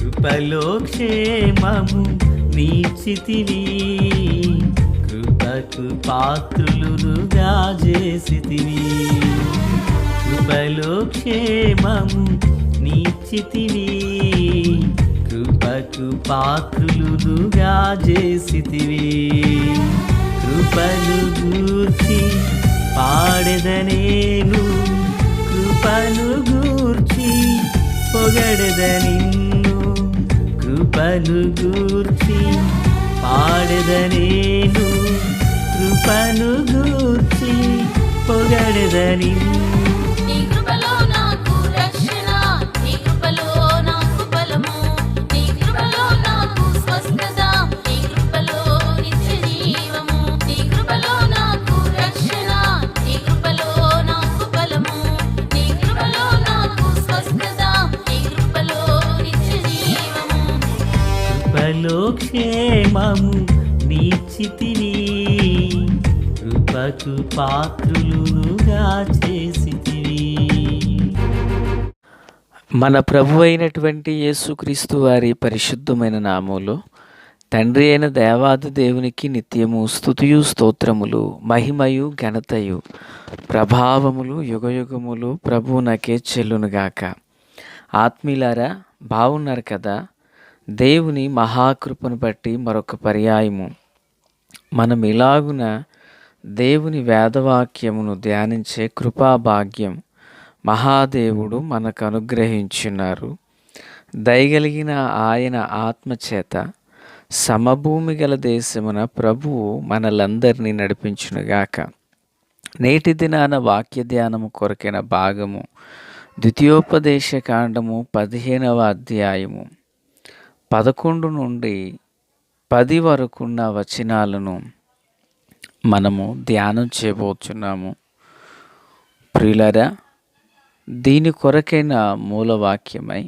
కృపలో క్షేమము నీచితివి, కృపకు పాత్రులుగా చేసితివి. కృపలో క్షేమము నీచితివి, కృపకు పాత్రులుగా చేసితివి. కృపను గూర్చి పాడెదనేను, కృపను గూర్చి పొగడెద నిన్ను. కృపను గూర్చి పాడెదనేను, కృపను గూర్చి పొగడెద నిన్ను. కృపలో క్షేమము నీచితివి, కృపకు పాత్రులుగా చేసితివి. మన ప్రభు అయినటువంటి యేసుక్రీస్తు వారి పరిశుద్ధమైన నామములో తండ్రి అయిన దేవాది దేవునికి నిత్యము స్తుతియు స్తోత్రములు, మహిమయు ఘనతయు ప్రభావములు యుగయుగములు ప్రభువునకే చెల్లునుగాక. ఆత్మీయులారా, బాగున్నారు కదా? దేవుని మహాకృపను బట్టి మరొక పర్యాయము మనం ఇలాగున దేవుని వేదవాక్యమును ధ్యానించే కృపాభాగ్యం మహాదేవుడు మనకు అనుగ్రహించున్నారు. దయగలిగిన ఆయన ఆత్మచేత సమభూమి గల దేశమున ప్రభువు మనలందరినీ నడిపించునుగాక. నేటి దినాన వాక్య ధ్యానము కొరకైన భాగము ద్వితీయోపదేశ కాండము 15వ అధ్యాయము 11 నుండి 10 వరకున్న వచనాలను మనము ధ్యానం చేయబోతున్నాము. ప్రియులారా, దీని కొరకైన మూలవాక్యమై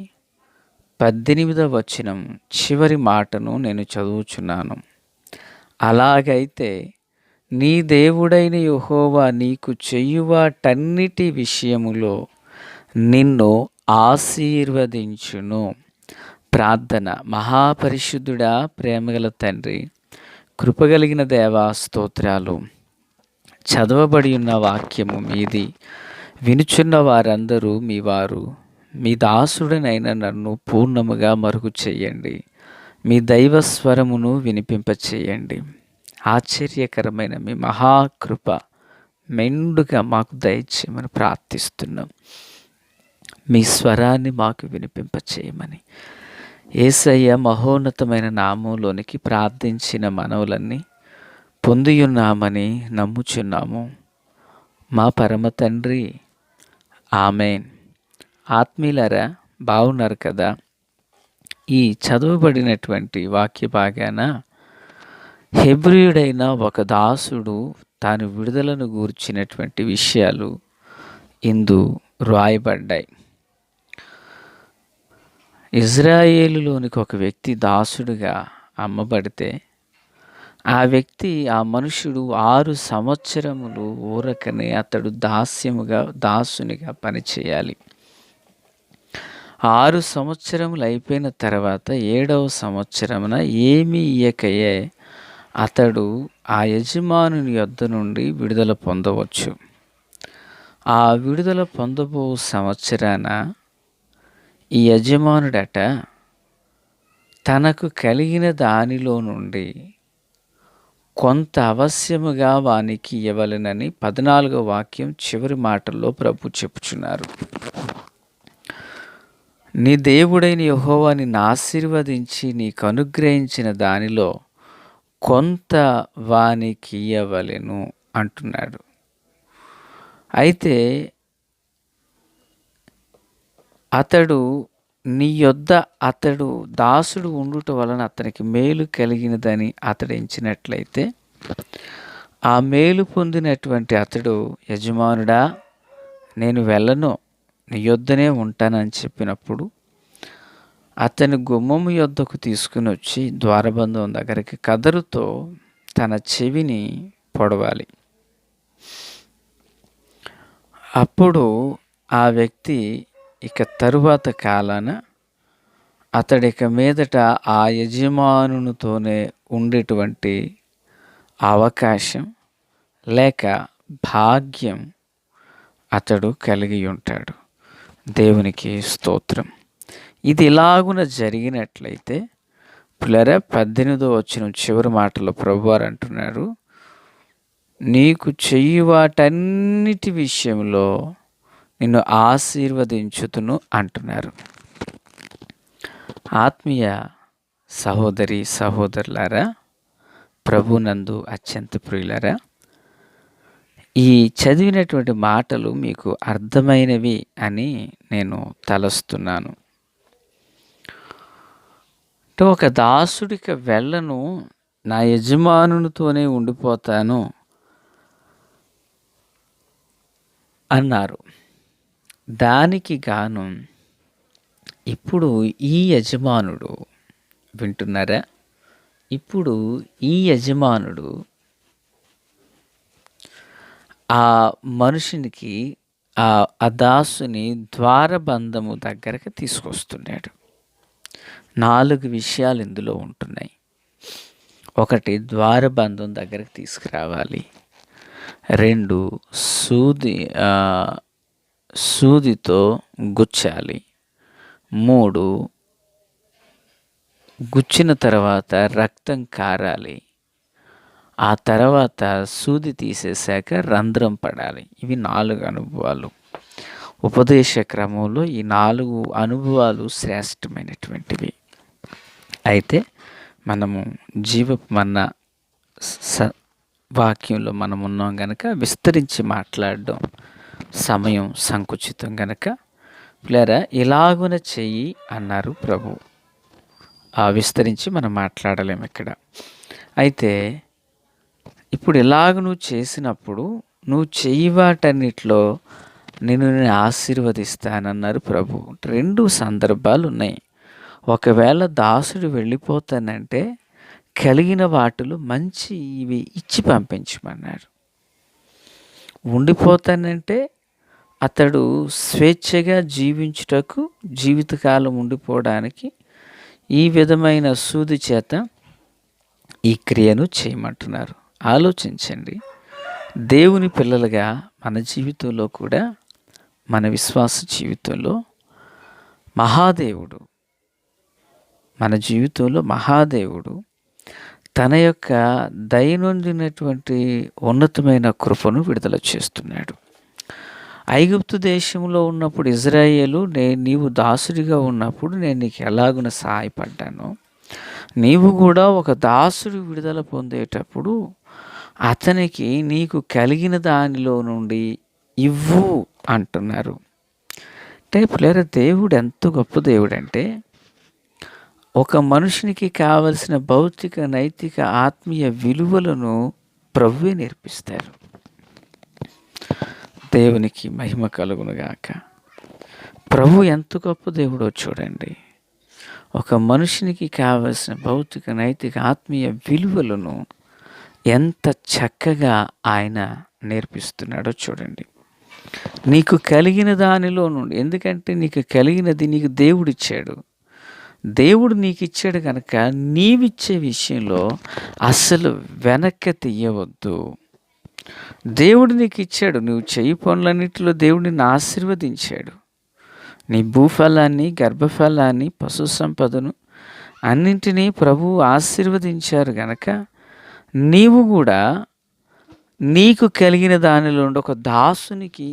18వ వచనం చివరి మాటను నేను చదువుచున్నాను. అలాగైతే నీ దేవుడైన యెహోవా నీకు చెయ్యువాటన్నిటి విషయములో నిన్ను ఆశీర్వదించును. ప్రార్థన. మహాపరిశుద్ధుడా, ప్రేమగల తండ్రి, కృపగలిగిన దేవా, స్తోత్రాలు. చదవబడి ఉన్న వాక్యము మీది, వినుచున్న వారందరూ మీ వారు. మీ దాసుడనైన నన్ను పూర్ణముగా మరుగు చెయ్యండి. మీ దైవస్వరమును వినిపింపచేయండి. ఆశ్చర్యకరమైన మీ మహాకృప మెండుగా మాకు దయచేయమని ప్రార్థిస్తున్నాం. మీ స్వరాన్ని మాకు వినిపింపచేయమని యేసయ్య మహోన్నతమైన నామంలోనికి ప్రార్థించిన మనవులన్నీ పొందియున్నామని నమ్ముచున్నాము. మా పరమ తండ్రి, ఆమేన్. ఆత్మీయులారా, బాగున్నారు కదా? ఈ చదవబడినటువంటి వాక్య భాగాన హెబ్రీయుడైన ఒక దాసుడు తాను విడుదలను గూర్చినటువంటి విషయాలు ఇందు రాయబడ్డాయి. ఇజ్రాయేలులోనికి ఒక వ్యక్తి దాసుడుగా అమ్మబడితే ఆ వ్యక్తి, ఆ మనుషుడు 6 సంవత్సరములు ఊరకనే అతడు దాసునిగా పనిచేయాలి. 6 సంవత్సరములు అయిపోయిన తర్వాత 7వ సంవత్సరమున ఏమీ ఇయ్యకయే అతడు ఆ యజమానుని యొద్ద నుండి విడుదల పొందవచ్చు. ఆ విడుదల పొందబో సంవత్సరాన ఈ యజమానుడట తనకు కలిగిన దానిలో నుండి కొంత అవశ్యముగా వానికి ఇవ్వవలెనని 14వ వాక్యం చివరి మాటల్లో ప్రభు చెప్పుచున్నారు. నీ దేవుడైన యెహోవా నిన్ను ఆశీర్వదించి నీకు అనుగ్రహించిన దానిలో కొంత వానికి ఇయ్యవలెను అంటున్నాడు. అయితే అతడు నీ యొద్ద అతడు దాసుడు ఉండుట వలన అతనికి మేలు కలిగినదని అతడు ఎంచినట్లయితే ఆ మేలు పొందినటువంటి అతడు, యజమానుడా నేను వెళ్ళను, నీ యొద్దనే ఉంటానని చెప్పినప్పుడు అతని గుమ్మము యొద్దకు తీసుకుని వచ్చి ద్వారబంధం దగ్గరికి కదరుతో తన చెవిని పొడవాలి. అప్పుడు ఆ వ్యక్తి ఇక తరువాత కాలాన అతడిక మీదట ఆ యజమానునితోనే ఉండేటువంటి అవకాశం లేక భాగ్యం అతడు కలిగి ఉంటాడు. దేవునికి స్తోత్రం. ఇది ఇలాగున జరిగినట్లయితే పిల్లరా 18వ వచనం చివరి మాటలో ప్రభువారు అంటున్నారు, నీకు చెయ్యి వాటన్నిటి విషయంలో నిన్ను ఆశీర్వదించుతును అంటున్నారు. ఆత్మీయ సహోదరి సహోదరులారా, ప్రభునందు అత్యంత ప్రియులారా, ఈ చదివినటువంటి మాటలు మీకు అర్థమైనవి అని నేను తలస్తున్నాను. ఒక దాసుడిక వెళ్ళను, నా యజమానునితోనే ఉండిపోతాను అన్నారు. దానికి గాను ఇప్పుడు ఈ యజమానుడు, వింటున్నారా, ఇప్పుడు ఈ యజమానుడు ఆ మనుషునికి ఆ దాసుని ద్వారబంధము దగ్గరకు తీసుకొస్తున్నాడు. 4 విషయాలు ఇందులో ఉంటున్నాయి. 1, ద్వారబంధం దగ్గరకు తీసుకురావాలి. 2, సూదితో గుచ్చాలి. 3, గుచ్చిన తర్వాత రక్తం కారాలి. ఆ తర్వాత సూది తీసేశాక రంధ్రం పడాలి. ఇవి 4 అనుభవాలు. ఉపదేశ క్రమంలో ఈ 4 అనుభవాలు శ్రేష్టమైనటువంటివి. అయితే మనము జీవమన్న వాక్యంలో మనం ఉన్నాం గనక విస్తరించి మాట్లాడడం సమయం సంకుచితం గనక పిల్లరా ఇలాగున చెయ్యి అన్నారు ప్రభు. విస్తరించి మనం మాట్లాడలేము ఇక్కడ. అయితే ఇప్పుడు ఇలాగ నువ్వు చేసినప్పుడు నువ్వు చెయ్యి వాటన్నిటిలో నేను ఆశీర్వదిస్తానన్నారు ప్రభు. 2 సందర్భాలు ఉన్నాయి. ఒకవేళ దాసుడు వెళ్ళిపోతానంటే కలిగిన వాటిలో మంచి ఇవి ఇచ్చి పంపించమన్నాడు. ఉండిపోతానంటే అతడు స్వేచ్ఛగా జీవించుటకు, జీవితకాలం ఉండిపోవడానికి ఈ విధమైన సూది చేత ఈ క్రియను చేయమంటున్నారు. ఆలోచించండి, దేవుని పిల్లలుగా మన జీవితంలో కూడా, మన విశ్వాస జీవితంలో మన జీవితంలో మహాదేవుడు తన యొక్క దైనందినటువంటి ఉన్నతమైన కృపను విడుదల చేస్తున్నాడు. ఐగుప్తు దేశంలో ఉన్నప్పుడు ఇజ్రాయేలు, నీవు దాసుడిగా ఉన్నప్పుడు నేను నీకు ఎలాగున సహాయపడ్డానో, నీవు కూడా ఒక దాసుడు విడుదల పొందేటప్పుడు అతనికి నీకు కలిగిన దానిలో నుండి ఇవ్వు అంటున్నారు. అంటే పిల్లల దేవుడు ఎంత గొప్ప దేవుడు అంటే, ఒక మనుషునికి కావలసిన భౌతిక, నైతిక, ఆత్మీయ విలువలను ప్రభువే నేర్పిస్తారు. దేవునికి మహిమ కలుగునుగాక. ప్రభు ఎంత గొప్ప దేవుడో చూడండి. ఒక మనుషునికి కావలసిన భౌతిక, నైతిక, ఆత్మీయ విలువలను ఎంత చక్కగా ఆయన నేర్పిస్తున్నాడో చూడండి. నీకు కలిగిన దానిలో నుండి, ఎందుకంటే నీకు కలిగినది నీకు దేవుడిచ్చాడు. దేవుడు నీకు ఇచ్చాడు కనుక నీవిచ్చే విషయంలో అస్సలు వెనక్కి తీయవద్దు. దేవుడు నీకు ఇచ్చాడు. నువ్వు చెయ్యి పనులన్నిటిలో దేవుడు నిన్ను ఆశీర్వదించాడు. నీ భూఫలాన్ని, గర్భఫలాన్ని, పశు సంపదను అన్నింటినీ ప్రభువు ఆశీర్వదించారు గనక నీవు కూడా నీకు కలిగిన దానిలో నుండి ఒక దాసునికి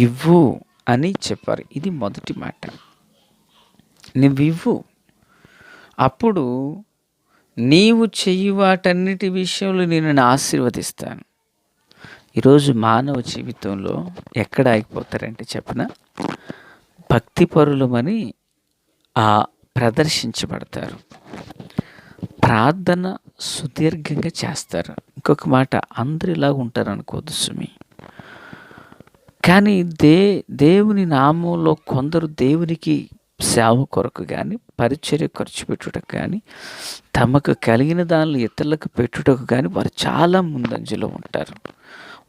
ఇవ్వు అని చెప్పారు. ఇది మొదటి మాట. నువ్వివ్వు, అప్పుడు నీవు చెయ్యి వాటన్నిటి విషయంలో నేను ఆశీర్వదిస్తాను. ఈరోజు మానవ జీవితంలో ఎక్కడ ఆగిపోతారంటే చెప్పన, భక్తిపరులమని ప్రదర్శించబడతారు. ప్రార్థన సుదీర్ఘంగా చేస్తారు. ఇంకొక మాట, అందరు ఇలా ఉంటారు అనుకోదు సుమి. కానీ దేవుని నామంలో కొందరు దేవునికి సేవ కొరకు కానీ, పరిచర్య ఖర్చు పెట్టుటకు కానీ, తమకు కలిగిన దానిలో ఇతరులకు పెట్టుటకు కానీ వారు చాలా ముందంజలో ఉంటారు.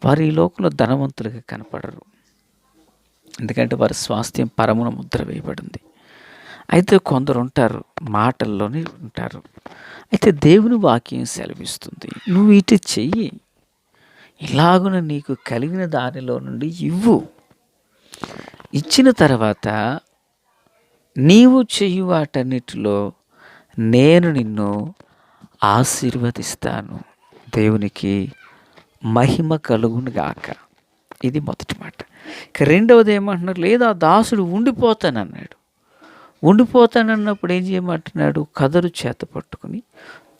వారు ఈ లోకంలో ధనవంతులుగా కనపడరు. ఎందుకంటే వారి స్వాస్థ్యం పరమున ముద్ర వేయబడింది. అయితే కొందరు ఉంటారు, మాటల్లోనే ఉంటారు. అయితే దేవుని వాక్యం సెలవిస్తుంది, నువ్వు ఇటు చెయ్యి, ఇలాగున నీకు కలిగిన దానిలో నుండి ఇవ్వు. ఇచ్చిన తర్వాత నీవు చెయ్యి వాటన్నిటిలో నేను నిన్ను ఆశీర్వదిస్తాను. దేవునికి మహిమ కలుగును గాక. ఇది మొదటి మాట. ఇక రెండవది ఏమంటున్నారు, లేదా దాసుడు ఉండిపోతానన్నాడు. ఉండిపోతానన్నప్పుడు ఏం చేయమంటున్నాడు, కదరు చేత పట్టుకుని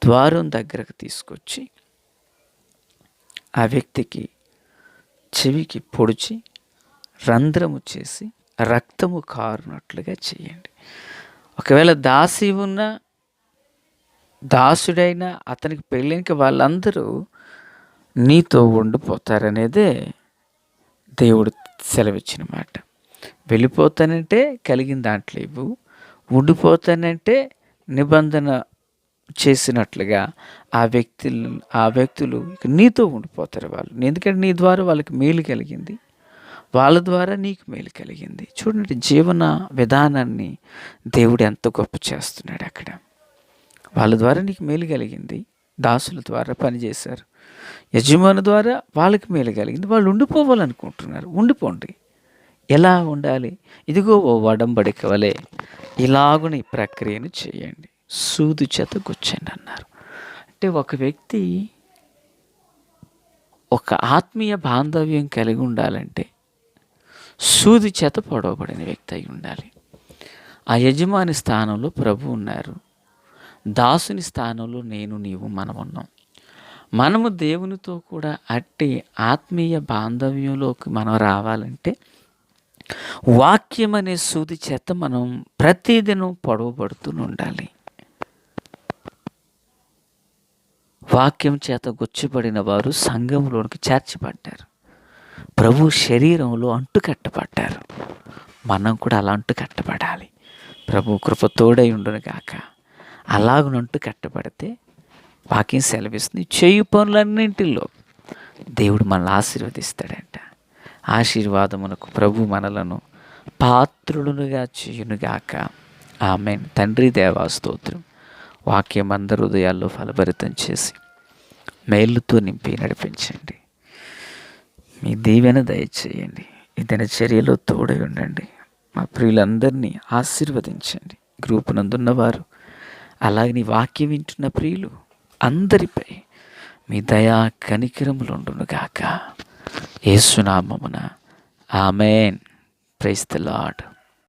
ద్వారం దగ్గరకు తీసుకొచ్చి ఆ వ్యక్తికి చెవికి పొడిచి రంధ్రము చేసి రక్తము కారునట్లుగా చేయండి. ఒకవేళ దాసి ఉన్న దాసుడైనా అతనికి పెళ్ళైన వాళ్ళందరూ నీతో ఉండిపోతారనేదే దేవుడు సెలవిచ్చిన మాట. వెళ్ళిపోతానంటే కలిగిన దాంట్లో ఇవ్వు, ఉండిపోతానంటే నిబంధన చేసినట్లుగా ఆ వ్యక్తులు ఇక నీతో ఉండిపోతారు వాళ్ళు. ఎందుకంటే నీ ద్వారా వాళ్ళకి మేలు కలిగింది, వాళ్ళ ద్వారా నీకు మేలు కలిగింది. చూడండి, జీవన విధానాన్ని దేవుడు ఎంత గొప్ప చేస్తున్నాడు అక్కడ. వాళ్ళ ద్వారా నీకు మేలు కలిగింది, దాసుల ద్వారా పనిచేశారు, యజమాని ద్వారా వాళ్ళకి మేలు కలిగింది, వాళ్ళు ఉండిపోవాలనుకుంటున్నారు. ఉండిపోండి. ఎలా ఉండాలి? ఇదిగో ఓ వడంబడిక వలె ఇలాగున ఈ ప్రక్రియను చేయండి, సూది చేత గుచ్చండి అన్నారు. అంటే ఒక వ్యక్తి ఒక ఆత్మీయ బాంధవ్యం కలిగి ఉండాలంటే సూది చేత పొడవబడిన వ్యక్తి అయి ఉండాలి. ఆ యజమాని స్థానంలో ప్రభు ఉన్నారు, దాసుని స్థానంలో నేను నీవు మనం ఉన్నాం. మనము దేవునితో కూడా అట్టి ఆత్మీయ బాంధవ్యంలోకి మనం రావాలంటే వాక్యం అనే సూది చేత మనం ప్రతిదినం పొడవబడుతూ ఉండాలి. వాక్యం చేత గుచ్చబడిన వారు సంఘంలోనికి చేర్చబడ్డారు, ప్రభు శరీరంలో అంటుకట్టబడ్డారు. మనం కూడా అలా అంటుకట్టబడాలి. ప్రభు కృప తోడై ఉండును గాక. అలాగనంటూ కట్టబడితే వాక్యం సెలవిస్తుంది, చేయు పనులన్నింటిలో దేవుడు మనల్ని ఆశీర్వదిస్తాడంట. ఆశీర్వాదమునకు ప్రభు మనలను పాత్రులుగా చేయునుగాక. ఆమేన్. తండ్రి దేవా స్తోత్రం. వాక్యం అందరి హృదయాల్లో ఫలభరితం చేసి మేలుతో నింపి నడిపించండి. మీ దీవెన దయచేయండి. ఈ దినచర్యలో తోడై ఉండండి. మా ప్రియులందరినీ ఆశీర్వదించండి. గ్రూపు నందున్నవారు, అలాగే నీ వాక్యం వింటున్న ప్రియులు అందరిపై మీ దయా కనికరములుండునుగాక. యేసు నామమున ఆమేన్. Praise the lord.